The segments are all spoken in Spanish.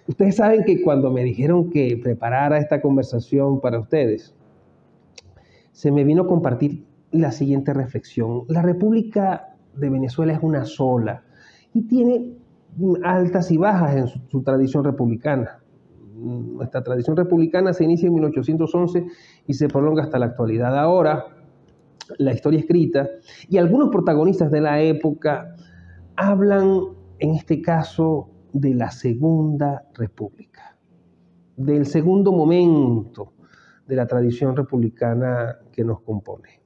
Ustedes saben que cuando me dijeron que preparara esta conversación para ustedes, se me vino a compartir la siguiente reflexión. La República de Venezuela es una sola y tiene altas y bajas en su tradición republicana. Nuestra tradición republicana se inicia en 1811 y se prolonga hasta la actualidad. Ahora, la historia escrita y algunos protagonistas de la época hablan, en este caso, de la Segunda República, del segundo momento de la tradición republicana que nos compone.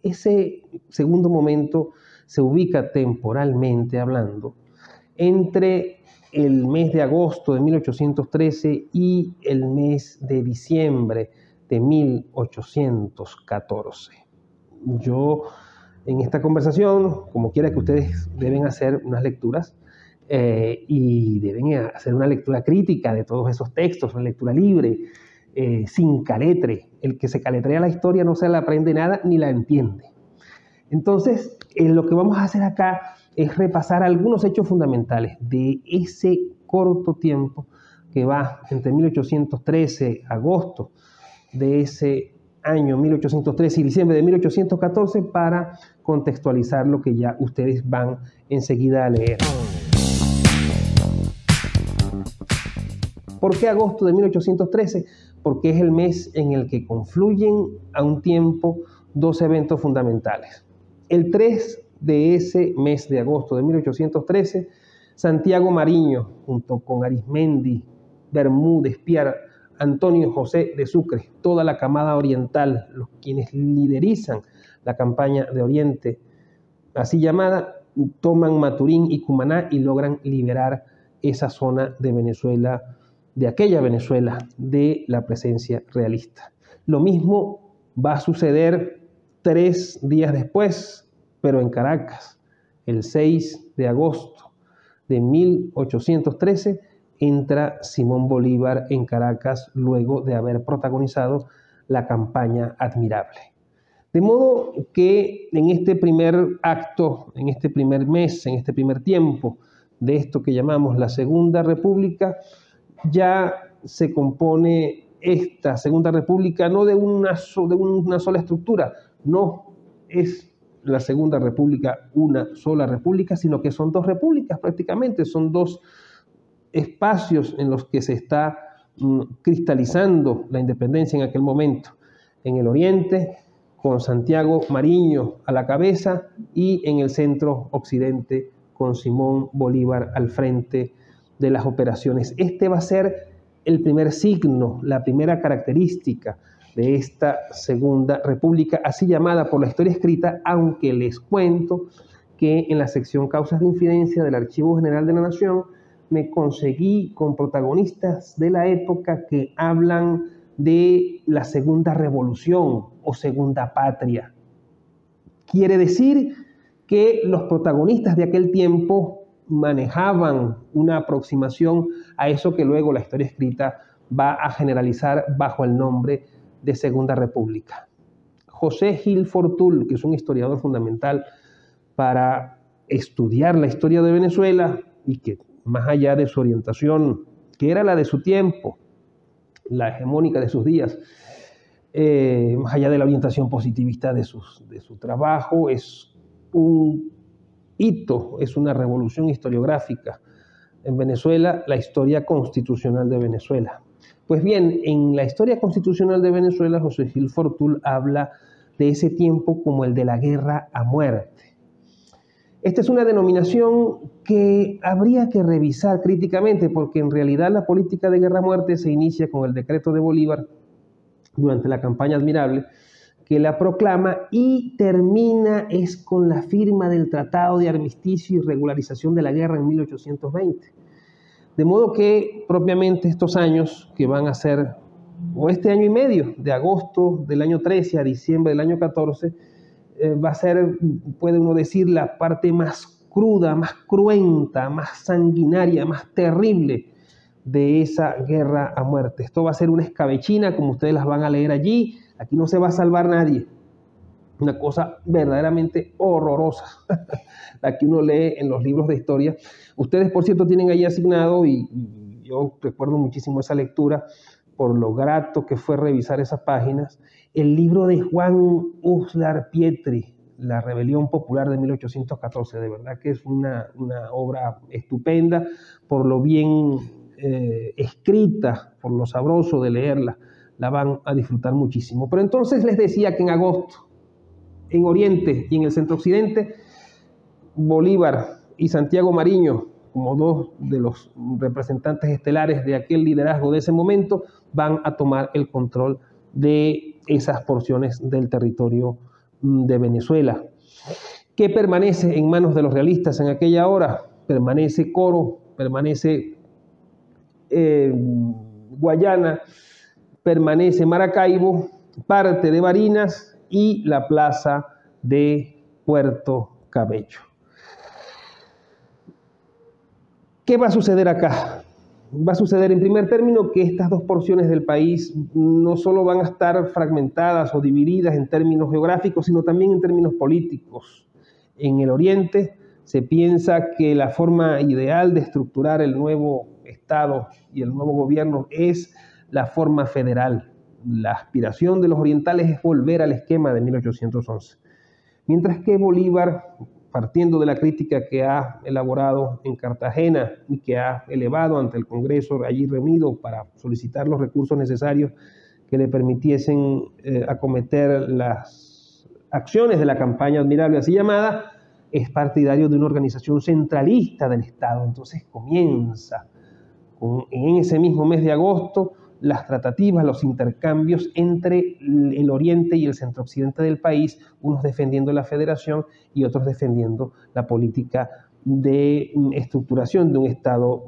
Ese segundo momento se ubica temporalmente hablando entre el mes de agosto de 1813 y el mes de diciembre de 1814. Yo, en esta conversación, como quiera que ustedes deben hacer unas lecturas y deben hacer una lectura crítica de todos esos textos, una lectura libre, sin caletre. El que se caletrea la historia no se la aprende nada ni la entiende. Entonces, lo que vamos a hacer acá es repasar algunos hechos fundamentales de ese corto tiempo que va entre 1813, agosto de ese año 1813 y diciembre de 1814, para contextualizar lo que ya ustedes van enseguida a leer. ¿Por qué agosto de 1813? Porque es el mes en el que confluyen a un tiempo dos eventos fundamentales. El 3 de ese mes de agosto de 1813, Santiago Mariño, junto con Arismendi, Bermúdez, Piar, Antonio José de Sucre, toda la camada oriental, los quienes liderizan la campaña de Oriente, así llamada, toman Maturín y Cumaná y logran liberar esa zona de Venezuela, de aquella Venezuela, de la presencia realista. Lo mismo va a suceder 3 días después, pero en Caracas, el 6 de agosto de 1813, entra Simón Bolívar en Caracas luego de haber protagonizado la campaña Admirable. De modo que en este primer acto, en este primer mes, en este primer tiempo de esto que llamamos la Segunda República, ya se compone esta Segunda República no de una sola estructura, no es la Segunda República una sola república, sino que son dos repúblicas prácticamente, son dos espacios en los que se está cristalizando la independencia en aquel momento. En el oriente, con Santiago Mariño a la cabeza, y en el centro occidente, con Simón Bolívar al frente de las operaciones. Este va a ser el primer signo, la primera característica de esta Segunda República, así llamada por la historia escrita, aunque les cuento que en la sección Causas de Infidencia del Archivo General de la Nación me conseguí con protagonistas de la época que hablan de la Segunda Revolución o Segunda Patria. Quiere decir que los protagonistas de aquel tiempo manejaban una aproximación a eso que luego la historia escrita va a generalizar bajo el nombre de Segunda República. José Gil Fortul, que es un historiador fundamental para estudiar la historia de Venezuela y que más allá de su orientación, que era la de su tiempo, la hegemónica de sus días, más allá de la orientación positivista de su trabajo, es un hito, es una revolución historiográfica en Venezuela, la historia constitucional de Venezuela. Pues bien, en la historia constitucional de Venezuela, José Gil Fortul habla de ese tiempo como el de la guerra a muerte. Esta es una denominación que habría que revisar críticamente, porque en realidad la política de guerra a muerte se inicia con el decreto de Bolívar durante la campaña Admirable, que la proclama, y termina es con la firma del Tratado de Armisticio y Regularización de la Guerra en 1820. De modo que propiamente estos años que van a ser, o este año y medio, de agosto del año 13 a diciembre del año 14, va a ser, puede uno decir, la parte más cruda, más cruenta, más sanguinaria, más terrible de esa guerra a muerte. Esto va a ser una escabechina, como ustedes las van a leer allí. Aquí no se va a salvar nadie. Una cosa verdaderamente horrorosa, la que uno lee en los libros de historia. Ustedes, por cierto, tienen ahí asignado, y yo recuerdo muchísimo esa lectura por lo grato que fue revisar esas páginas, el libro de Juan Uslar Pietri, La Rebelión Popular de 1814. De verdad que es una obra estupenda, por lo bien escrita, por lo sabroso de leerla, la van a disfrutar muchísimo. Pero entonces les decía que en agosto, en Oriente y en el Centro Occidente, Bolívar y Santiago Mariño, como dos de los representantes estelares de aquel liderazgo de ese momento, van a tomar el control de esas porciones del territorio de Venezuela. ¿Qué permanece en manos de los realistas en aquella hora? Permanece Coro, permanece Guayana, permanece Maracaibo, parte de Barinas y la plaza de Puerto Cabello. ¿Qué va a suceder acá? Va a suceder en primer término que estas dos porciones del país no solo van a estar fragmentadas o divididas en términos geográficos, sino también en términos políticos. En el Oriente se piensa que la forma ideal de estructurar el nuevo Estado y el nuevo gobierno es la forma federal. La aspiración de los orientales es volver al esquema de 1811. Mientras que Bolívar, partiendo de la crítica que ha elaborado en Cartagena y que ha elevado ante el Congreso allí reunido para solicitar los recursos necesarios que le permitiesen acometer las acciones de la campaña admirable así llamada, es partidario de una organización centralista del Estado. Entonces comienza en ese mismo mes de agosto las tratativas, los intercambios entre el oriente y el centro-occidente del país, unos defendiendo la federación y otros defendiendo la política de estructuración de un Estado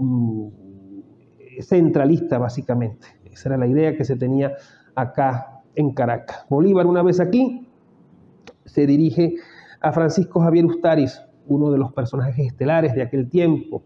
centralista, básicamente. Esa era la idea que se tenía acá en Caracas. Bolívar, una vez aquí, se dirige a Francisco Javier Ustariz, uno de los personajes estelares de aquel tiempo,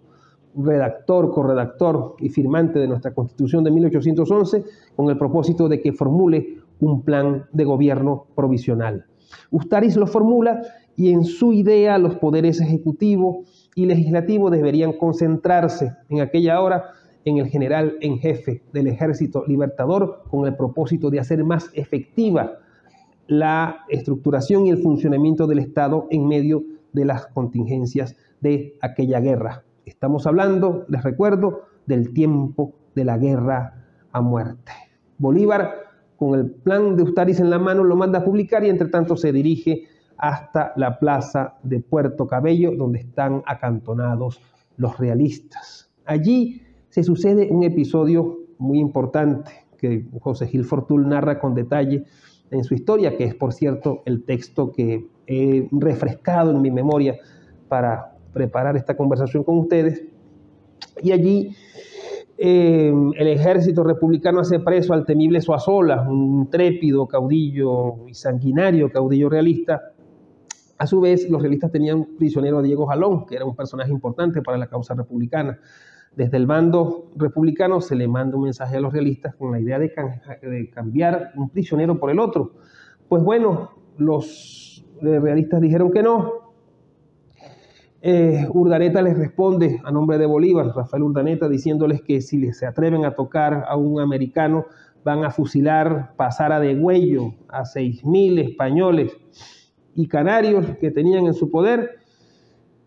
redactor, corredactor y firmante de nuestra Constitución de 1811, con el propósito de que formule un plan de gobierno provisional. Ustariz lo formula y en su idea los poderes ejecutivo y legislativo deberían concentrarse en aquella hora en el general en jefe del Ejército Libertador, con el propósito de hacer más efectiva la estructuración y el funcionamiento del Estado en medio de las contingencias de aquella guerra. Estamos hablando, les recuerdo, del tiempo de la guerra a muerte. Bolívar, con el plan de Ustariz en la mano, lo manda a publicar y entre tanto se dirige hasta la plaza de Puerto Cabello, donde están acantonados los realistas. Allí se sucede un episodio muy importante que José Gil Fortul narra con detalle en su historia, que es, por cierto, el texto que he refrescado en mi memoria para preparar esta conversación con ustedes. Y allí el ejército republicano hace preso al temible Zuazola, un intrépido caudillo y sanguinario caudillo realista. A su vez, los realistas tenían prisionero a Diego Jalón, que era un personaje importante para la causa republicana. Desde el bando republicano se le manda un mensaje a los realistas con la idea de cambiar un prisionero por el otro. Pues bueno, los realistas dijeron que no. Urdaneta les responde a nombre de Bolívar, Rafael Urdaneta, diciéndoles que si se atreven a tocar a un americano van a fusilar, pasar a degüello a 6.000 españoles y canarios que tenían en su poder,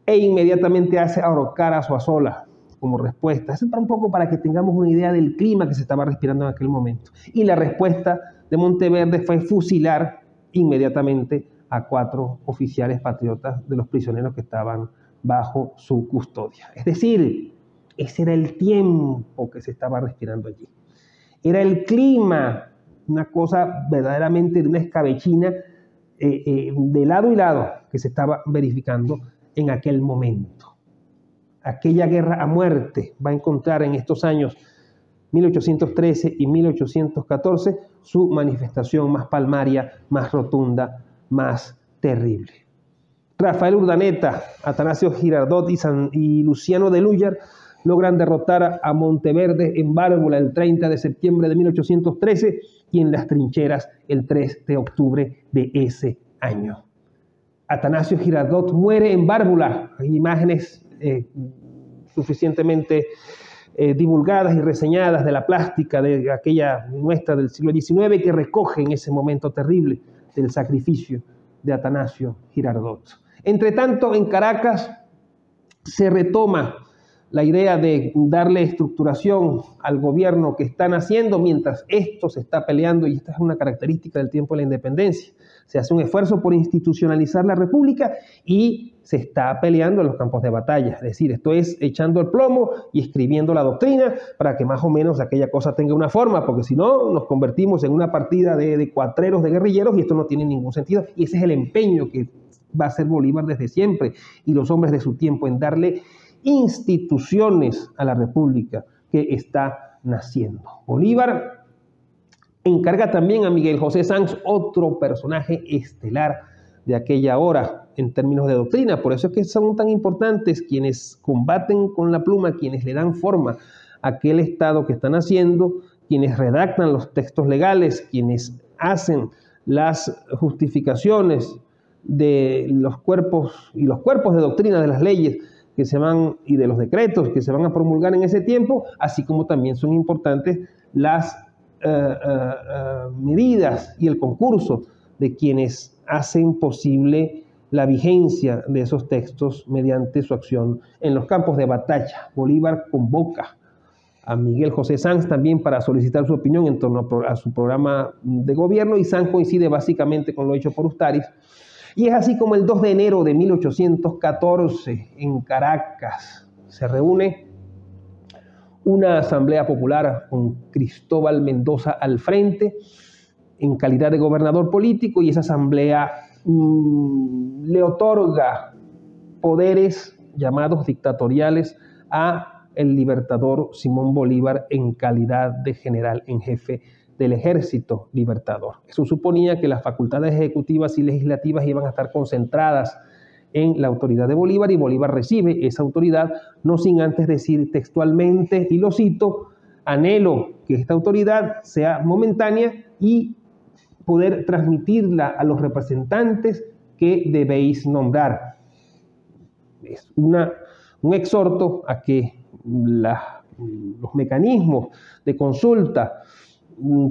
e inmediatamente hace ahorcar a Zuazola como respuesta. Eso es un poco para que tengamos una idea del clima que se estaba respirando en aquel momento. Y la respuesta de Monteverde fue fusilar inmediatamente a 4 oficiales patriotas de los prisioneros que estaban bajo su custodia. Es decir, ese era el tiempo que se estaba respirando allí. Era el clima, una cosa verdaderamente de una escabechina de lado y lado que se estaba verificando en aquel momento. Aquella guerra a muerte va a encontrar en estos años 1813 y 1814 su manifestación más palmaria, más rotunda, más terrible. Rafael Urdaneta, Atanasio Girardot y Luciano de Lúyar logran derrotar a Monteverde en Bárbula el 30 de septiembre de 1813 y en las trincheras el 3 de octubre de ese año. Atanasio Girardot muere en Bárbula. Hay imágenes suficientemente divulgadas y reseñadas de la plástica de aquella nuestra del siglo XIX que recogen ese momento terrible del sacrificio de Atanasio Girardot. Entre tanto, en Caracas se retoma la idea de darle estructuración al gobierno que están haciendo mientras esto se está peleando, y esta es una característica del tiempo de la independencia. Se hace un esfuerzo por institucionalizar la república y se está peleando en los campos de batalla. Es decir, esto es echando el plomo y escribiendo la doctrina para que más o menos aquella cosa tenga una forma, porque si no nos convertimos en una partida de cuatreros, de guerrilleros, y esto no tiene ningún sentido. Y ese es el empeño que va a hacer Bolívar desde siempre y los hombres de su tiempo en darle instituciones a la república que está naciendo. Bolívar encarga también a Miguel José Sanz, otro personaje estelar de aquella hora en términos de doctrina. Por eso es que son tan importantes quienes combaten con la pluma, quienes le dan forma a aquel Estado que están haciendo, quienes redactan los textos legales, quienes hacen las justificaciones de los cuerpos y los cuerpos de doctrina de las leyes que se van y de los decretos que se van a promulgar en ese tiempo, así como también son importantes las medidas y el concurso de quienes hacen posible la vigencia de esos textos mediante su acción en los campos de batalla. Bolívar convoca a Miguel José Sanz también para solicitar su opinión en torno a su programa de gobierno, y Sanz coincide básicamente con lo hecho por Ustariz. Y es así como el 2 de enero de 1814 en Caracas se reúne una asamblea popular con Cristóbal Mendoza al frente en calidad de gobernador político, y esa asamblea le otorga poderes llamados dictatoriales a el libertador Simón Bolívar en calidad de general en jefe del Ejército Libertador. Eso suponía que las facultades ejecutivas y legislativas iban a estar concentradas en la autoridad de Bolívar, y Bolívar recibe esa autoridad, no sin antes decir textualmente, y lo cito: anhelo que esta autoridad sea momentánea y poder transmitirla a los representantes que debéis nombrar. Es un exhorto a que los mecanismos de consulta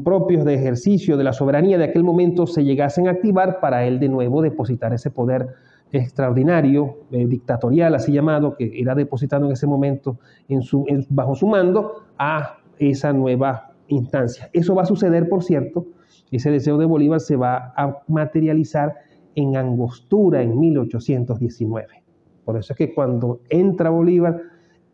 propios de ejercicio de la soberanía de aquel momento se llegasen a activar para él de nuevo depositar ese poder extraordinario, dictatorial así llamado, que era depositado en ese momento bajo su mando, a esa nueva instancia. Eso va a suceder, por cierto, ese deseo de Bolívar se va a materializar en Angostura en 1819. Por eso es que cuando entra Bolívar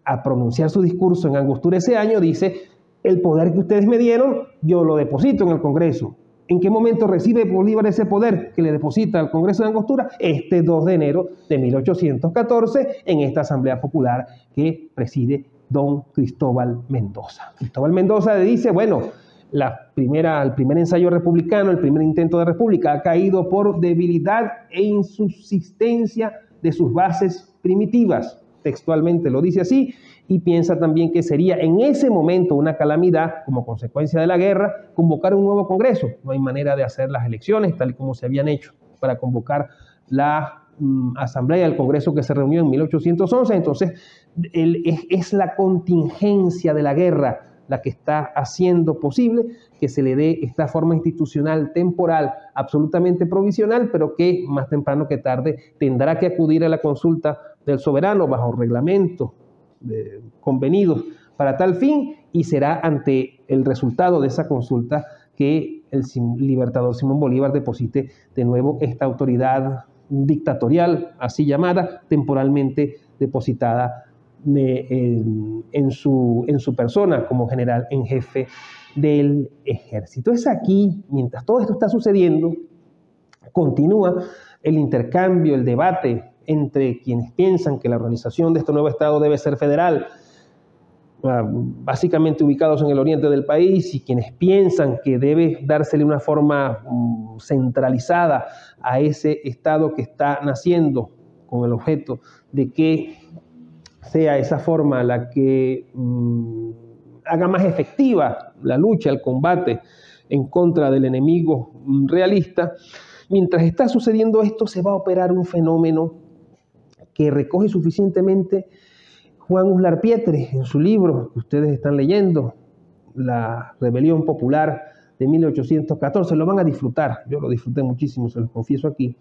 a pronunciar su discurso en Angostura ese año, dice: el poder que ustedes me dieron, yo lo deposito en el Congreso. ¿En qué momento recibe Bolívar ese poder que le deposita al Congreso de Angostura? Este 2 de enero de 1814, en esta Asamblea Popular que preside don Cristóbal Mendoza. Cristóbal Mendoza le dice: bueno, el primer ensayo republicano, el primer intento de república ha caído por debilidad e insubsistencia de sus bases primitivas. Textualmente lo dice así, y piensa también que sería en ese momento una calamidad, como consecuencia de la guerra, convocar un nuevo Congreso. No hay manera de hacer las elecciones tal como se habían hecho para convocar la Asamblea, el Congreso que se reunió en 1811. Entonces, es la contingencia de la guerra la que está haciendo posible que se le dé esta forma institucional temporal, absolutamente provisional, pero que más temprano que tarde tendrá que acudir a la consulta del soberano bajo reglamentos convenidos para tal fin, y será ante el resultado de esa consulta que el libertador Simón Bolívar deposite de nuevo esta autoridad dictatorial, así llamada, temporalmente depositada en su persona como general en jefe del ejército. Es aquí, mientras todo esto está sucediendo, continúa el intercambio, el debate entre quienes piensan que la organización de este nuevo Estado debe ser federal, básicamente ubicados en el oriente del país, y quienes piensan que debe dársele una forma centralizada a ese Estado que está naciendo con el objeto de que sea esa forma la que haga más efectiva la lucha, el combate en contra del enemigo realista. Mientras está sucediendo esto, se va a operar un fenómeno que recoge suficientemente Juan Uslar Pietre, en su libro que ustedes están leyendo, La Rebelión Popular de 1814, lo van a disfrutar, yo lo disfruté muchísimo, se los confieso aquí,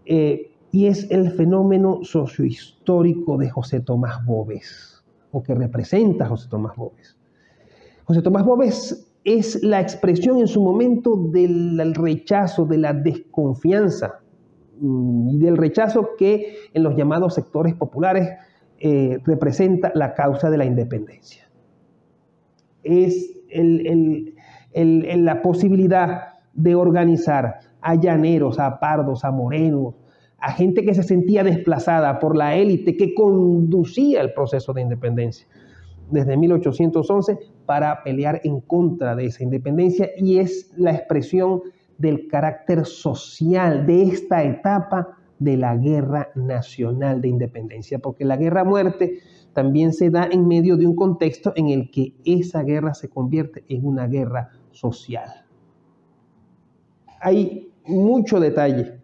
y es el fenómeno sociohistórico de José Tomás Boves, o que representa a José Tomás Boves. José Tomás Boves es la expresión en su momento del rechazo, de la desconfianza y del rechazo que en los llamados sectores populares representa la causa de la independencia. Es la posibilidad de organizar a llaneros, a pardos, a morenos, a gente que se sentía desplazada por la élite que conducía el proceso de independencia desde 1811 para pelear en contra de esa independencia, y es la expresión del carácter social de esta etapa de la Guerra Nacional de Independencia, porque la guerra a muerte también se da en medio de un contexto en el que esa guerra se convierte en una guerra social. Hay mucho detalle,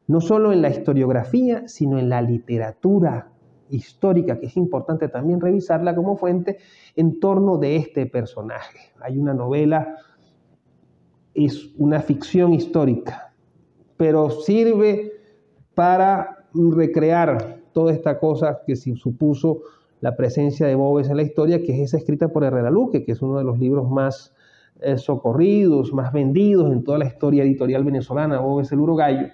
no solo en la historiografía, sino en la literatura histórica, que es importante también revisarla como fuente en torno de este personaje. Hay una novela, es una ficción histórica, pero sirve para recrear toda esta cosa que supuso la presencia de Boves en la historia, que es esa escrita por Herrera Luque, que es uno de los libros más socorridos, más vendidos en toda la historia editorial venezolana, Boves el Urogallo.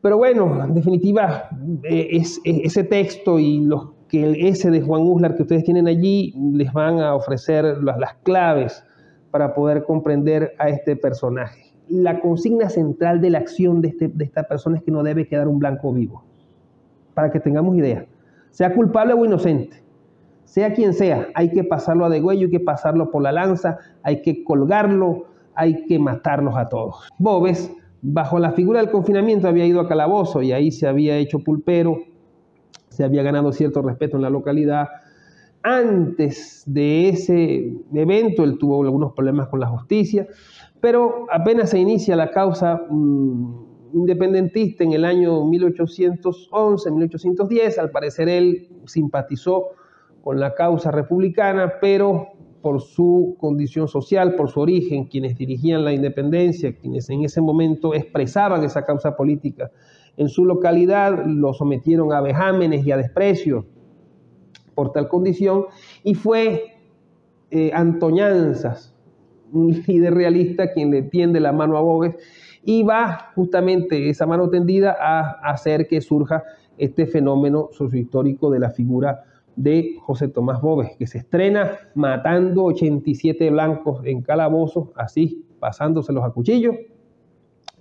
Pero bueno, en definitiva, ese texto y ese de Juan Uslar que ustedes tienen allí les van a ofrecer las claves para poder comprender a este personaje. La consigna central de la acción de esta persona es que no debe quedar un blanco vivo, para que tengamos idea. Sea culpable o inocente, sea quien sea, hay que pasarlo a degüello, hay que pasarlo por la lanza, hay que colgarlo, hay que matarlos a todos. Boves, bajo la figura del confinamiento, había ido a calabozo y ahí se había hecho pulpero, se había ganado cierto respeto en la localidad. Antes de ese evento, él tuvo algunos problemas con la justicia, pero apenas se inicia la causa independentista en el año 1811, 1810, al parecer él simpatizó con la causa republicana, pero por su condición social, por su origen, quienes dirigían la independencia, quienes en ese momento expresaban esa causa política en su localidad, lo sometieron a vejámenes y a desprecio por tal condición, y fue Antoñanzas, un líder realista, quien le tiende la mano a Boves, y va justamente esa mano tendida a hacer que surja este fenómeno sociohistórico de la figura de José Tomás Boves, que se estrena matando 87 blancos en calabozos, así, pasándoselos a cuchillo,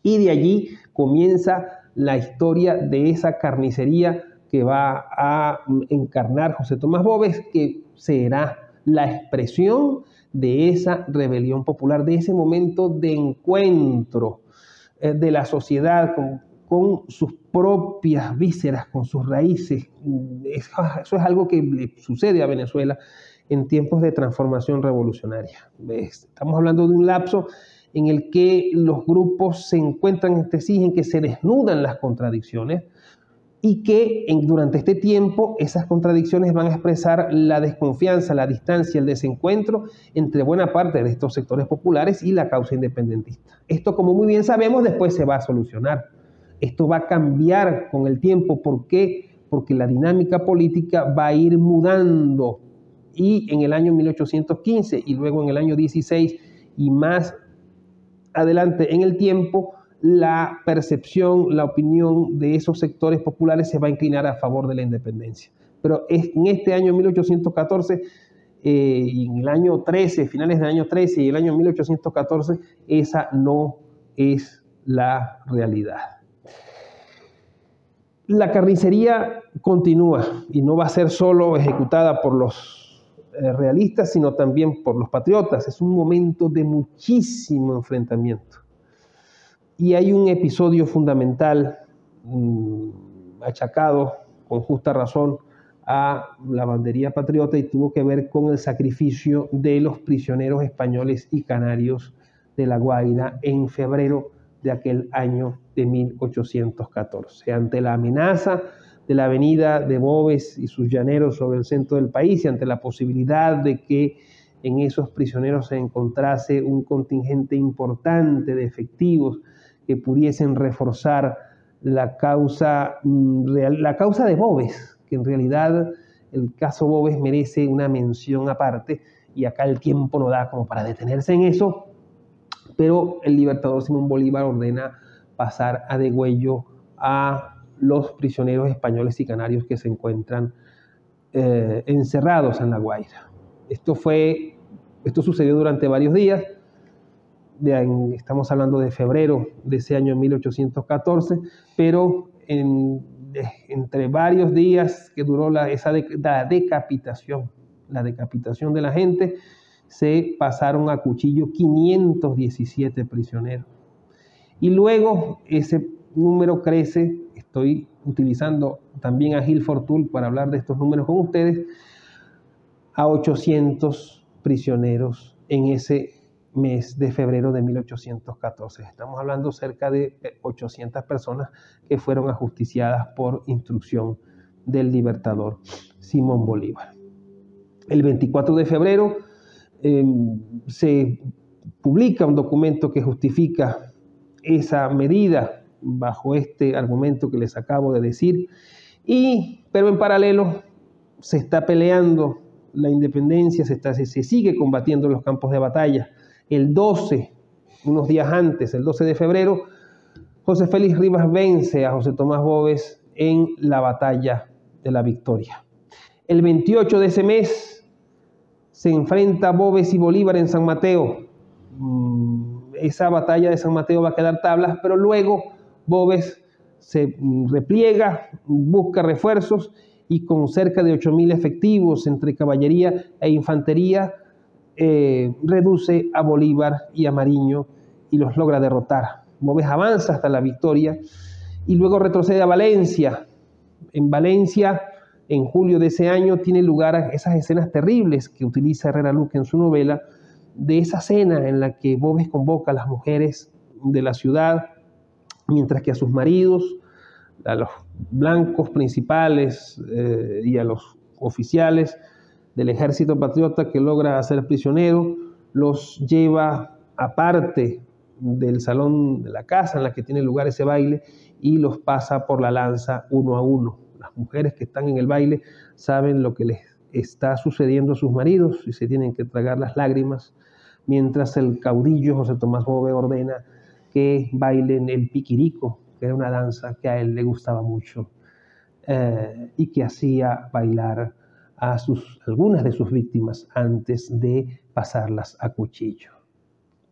y de allí comienza la historia de esa carnicería que va a encarnar José Tomás Boves, que será la expresión de esa rebelión popular, de ese momento de encuentro de la sociedad con sus propias vísceras, con sus raíces. Eso es algo que le sucede a Venezuela en tiempos de transformación revolucionaria. Estamos hablando de un lapso en el que los grupos se encuentran entre sí, en que se desnudan las contradicciones, y que durante este tiempo esas contradicciones van a expresar la desconfianza, la distancia, el desencuentro entre buena parte de estos sectores populares y la causa independentista. Esto, como muy bien sabemos, después se va a solucionar. Esto va a cambiar con el tiempo. ¿Por qué? Porque la dinámica política va a ir mudando, y en el año 1815 y luego en el año 16 y más adelante en el tiempo, la percepción, la opinión de esos sectores populares se va a inclinar a favor de la independencia. Pero en este año 1814 y en el año 13, finales del año 13 y el año 1814, esa no es la realidad. La carnicería continúa y no va a ser solo ejecutada por los realistas, sino también por los patriotas. Es un momento de muchísimo enfrentamiento. Y hay un episodio fundamental achacado con justa razón a la bandería patriota, y tuvo que ver con el sacrificio de los prisioneros españoles y canarios de La Guaira en febrero de aquel año de 1814. Ante la amenaza de la avenida de Boves y sus llaneros sobre el centro del país, y ante la posibilidad de que en esos prisioneros se encontrase un contingente importante de efectivos que pudiesen reforzar la causa de Boves, que en realidad el caso Boves merece una mención aparte, y acá el tiempo no da como para detenerse en eso, pero el libertador Simón Bolívar ordena pasar a degüello a los prisioneros españoles y canarios que se encuentran encerrados en La Guaira. Esto sucedió durante varios días. Estamos hablando de febrero de ese año 1814, pero entre varios días que duró la decapitación de la gente, se pasaron a cuchillo 517 prisioneros. Y luego ese número crece. Estoy utilizando también a Gil Fortul para hablar de estos números con ustedes, a 800 prisioneros en ese mes de febrero de 1814. Estamos hablando cerca de 800 personas que fueron ajusticiadas por instrucción del libertador Simón Bolívar. El 24 de febrero se publica un documento que justifica esa medida bajo este argumento que les acabo de decir, pero en paralelo se está peleando la independencia, se sigue combatiendo en los campos de batalla. El 12, unos días antes, el 12 de febrero, José Félix Rivas vence a José Tomás Boves en la batalla de la Victoria. El 28 de ese mes se enfrenta Boves y Bolívar en San Mateo. Esa batalla de San Mateo va a quedar tablas, pero luego Boves se repliega, busca refuerzos, y con cerca de 8.000 efectivos entre caballería e infantería, reduce a Bolívar y a Mariño y los logra derrotar. Boves avanza hasta la Victoria y luego retrocede a Valencia. En Valencia, en julio de ese año, tiene lugar esas escenas terribles que utiliza Herrera Luque en su novela, de esa cena en la que Boves convoca a las mujeres de la ciudad, mientras que a sus maridos, a los blancos principales y a los oficiales del ejército patriota que logra hacer prisioneros, los lleva aparte del salón de la casa en la que tiene lugar ese baile y los pasa por la lanza uno a uno. Las mujeres que están en el baile saben lo que les está sucediendo a sus maridos y se tienen que tragar las lágrimas, mientras el caudillo José Tomás Boves ordena que bailen el piquirico, que era una danza que a él le gustaba mucho y que hacía bailar a algunas de sus víctimas antes de pasarlas a cuchillo.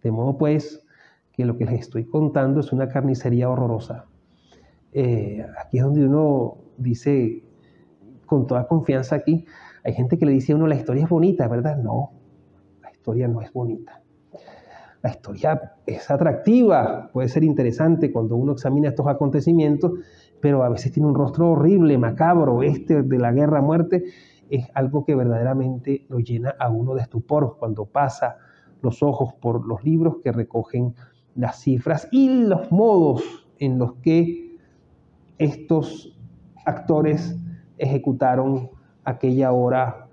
De modo pues que lo que les estoy contando es una carnicería horrorosa. Aquí es donde uno dice con toda confianza, aquí hay gente que le dice a uno la historia es bonita, ¿verdad? No, la historia no es bonita. La historia es atractiva, puede ser interesante cuando uno examina estos acontecimientos, pero a veces tiene un rostro horrible, macabro. De la guerra a muerte es algo que verdaderamente lo llena a uno de estupor cuando pasa los ojos por los libros que recogen las cifras y los modos en los que estos actores ejecutaron aquella hora,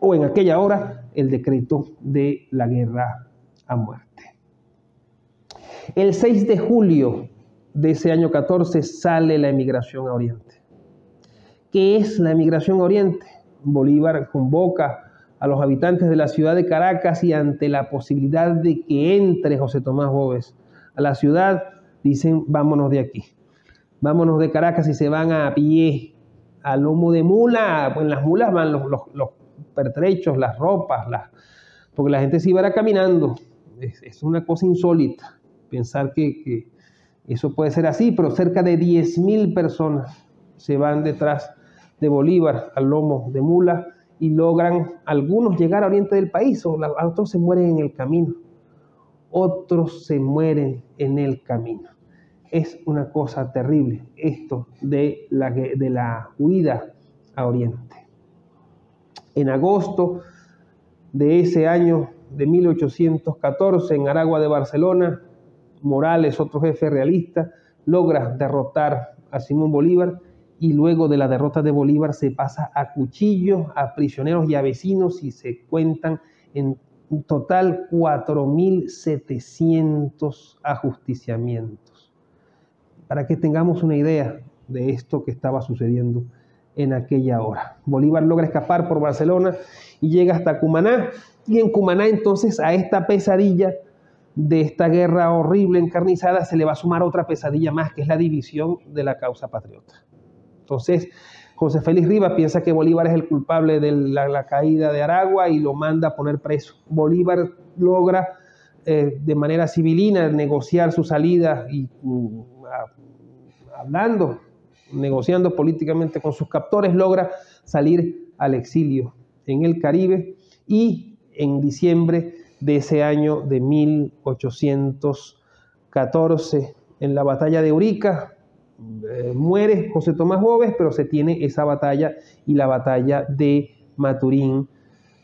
o en aquella hora, el decreto de la guerra a muerte. El 6 de julio de ese año 14 sale la emigración a Oriente. ¿Qué es la emigración a Oriente? Bolívar convoca a los habitantes de la ciudad de Caracas y ante la posibilidad de que entre José Tomás Boves a la ciudad, dicen vámonos de aquí. Vámonos de Caracas, y se van a pie, a lomo de mula. En las mulas van los pertrechos, las ropas, porque la gente se iba caminando. Es una cosa insólita pensar que eso puede ser así, pero cerca de 10.000 personas se van detrás de Bolívar al lomo de mula y logran algunos llegar a oriente del país, otros se mueren en el camino. Otros se mueren en el camino. Es una cosa terrible esto de la huida a Oriente. En agosto de ese año de 1814, en Aragua de Barcelona, Morales, otro jefe realista, logra derrotar a Simón Bolívar y luego de la derrota de Bolívar se pasa a cuchillos, a prisioneros y a vecinos, y se cuentan en total 4.700 ajusticiamientos. Para que tengamos una idea de esto que estaba sucediendo en aquella hora. Bolívar logra escapar por Barcelona y llega hasta Cumaná, y en Cumaná entonces a esta pesadilla de esta guerra horrible encarnizada se le va a sumar otra pesadilla más, que es la división de la causa patriota. Entonces José Félix Rivas piensa que Bolívar es el culpable de la caída de Aragua y lo manda a poner preso. Bolívar logra de manera civilina negociar su salida y negociando políticamente con sus captores, logra salir al exilio en el Caribe, y en diciembre de ese año de 1814, en la batalla de Urica, muere José Tomás Boves, pero se tiene esa batalla y la batalla de Maturín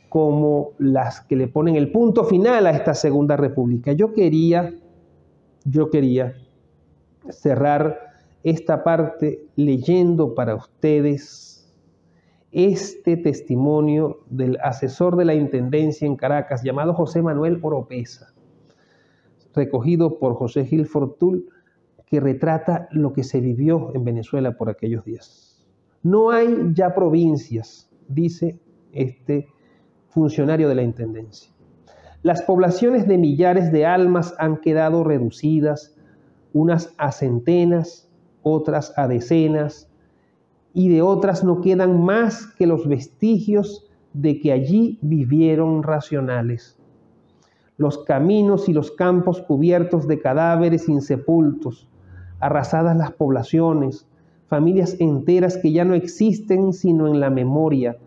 como las que le ponen el punto final a esta Segunda República. Yo quería cerrar esta parte leyendo para ustedes este testimonio del asesor de la Intendencia en Caracas, llamado José Manuel Oropesa, recogido por José Gil Fortul, que retrata lo que se vivió en Venezuela por aquellos días. No hay ya provincias, dice este funcionario de la Intendencia. Las poblaciones de millares de almas han quedado reducidas, unas a centenas, otras a decenas, y de otras no quedan más que los vestigios de que allí vivieron racionales. Los caminos y los campos cubiertos de cadáveres insepultos, arrasadas las poblaciones, familias enteras que ya no existen sino en la memoria,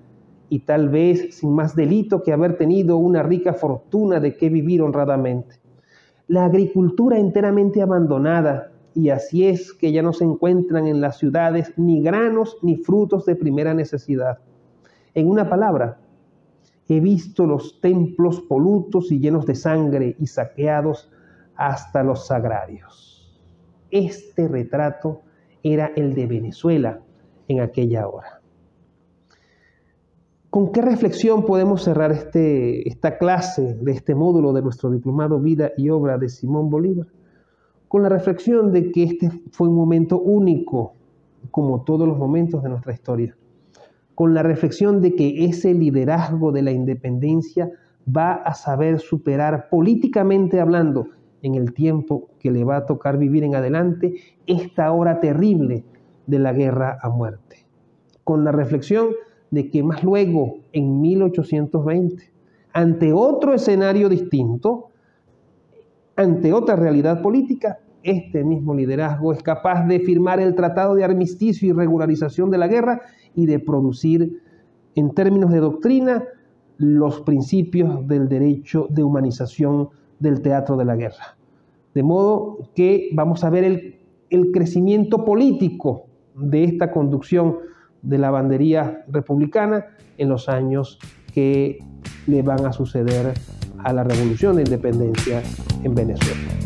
y tal vez sin más delito que haber tenido una rica fortuna de que vivir honradamente. La agricultura enteramente abandonada, y así es que ya no se encuentran en las ciudades ni granos ni frutos de primera necesidad. En una palabra, he visto los templos polutos y llenos de sangre y saqueados hasta los sagrarios. Este retrato era el de Venezuela en aquella hora. ¿Con qué reflexión podemos cerrar esta clase de este módulo de nuestro diplomado Vida y Obra de Simón Bolívar? Con la reflexión de que este fue un momento único, como todos los momentos de nuestra historia. Con la reflexión de que ese liderazgo de la independencia va a saber superar, políticamente hablando, en el tiempo que le va a tocar vivir en adelante, esta hora terrible de la guerra a muerte. Con la reflexión de que más luego, en 1820, ante otro escenario distinto, ante otra realidad política, este mismo liderazgo es capaz de firmar el Tratado de Armisticio y Regularización de la Guerra y de producir, en términos de doctrina, los principios del derecho de humanización del teatro de la guerra. De modo que vamos a ver el crecimiento político de esta conducción de la bandería republicana en los años que le van a suceder a la Revolución de Independencia en Venezuela.